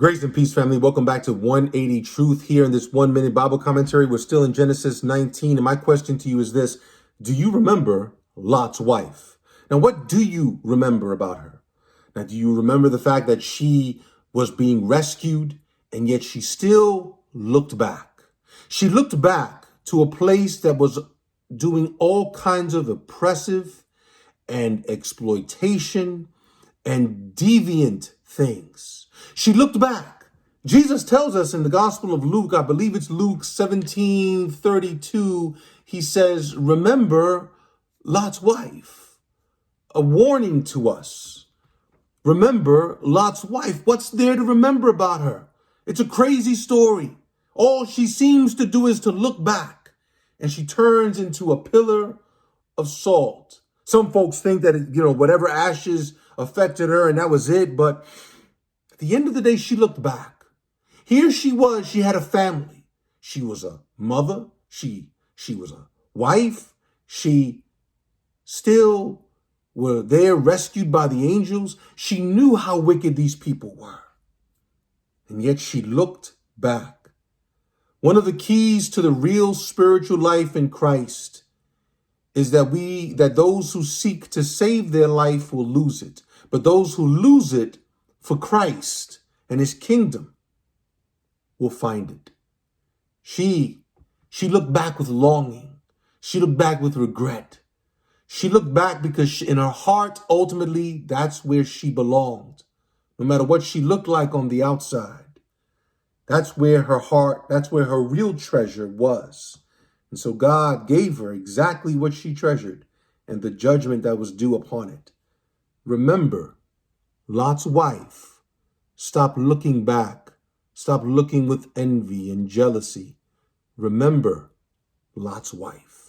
Grace and peace, family. Welcome back to 180 Truth here in this 1 minute Bible commentary. We're still in Genesis 19. And my question to you is this: do you remember Lot's wife? Now, what do you remember about her? Now, do you remember the fact that she was being rescued and yet she still looked back? She looked back to a place that was doing all kinds of oppressive and exploitation and deviant things. She looked back. Jesus tells us in the Gospel of Luke, I believe it's Luke 17:32, he says, remember Lot's wife. A warning to us. Remember Lot's wife. What's there to remember about her? It's a crazy story. All she seems to do is to look back, and she turns into a pillar of salt. Some folks think that, whatever ashes affected her and that was it. But at the end of the day, she looked back. Here she was. She had a family. She was a mother. She was a wife. She still were there, rescued by the angels. She knew how wicked these people were. And yet she looked back. One of the keys to the real spiritual life in Christ is that those who seek to save their life will lose it. But those who lose it for Christ and his kingdom will find it. She looked back with longing. She looked back with regret. She looked back because in her heart, ultimately, that's where she belonged. No matter what she looked like on the outside, that's where her heart, that's where her real treasure was. And so God gave her exactly what she treasured and the judgment that was due upon it. Remember, Lot's wife. Stop looking back. Stop looking with envy and jealousy. Remember Lot's wife.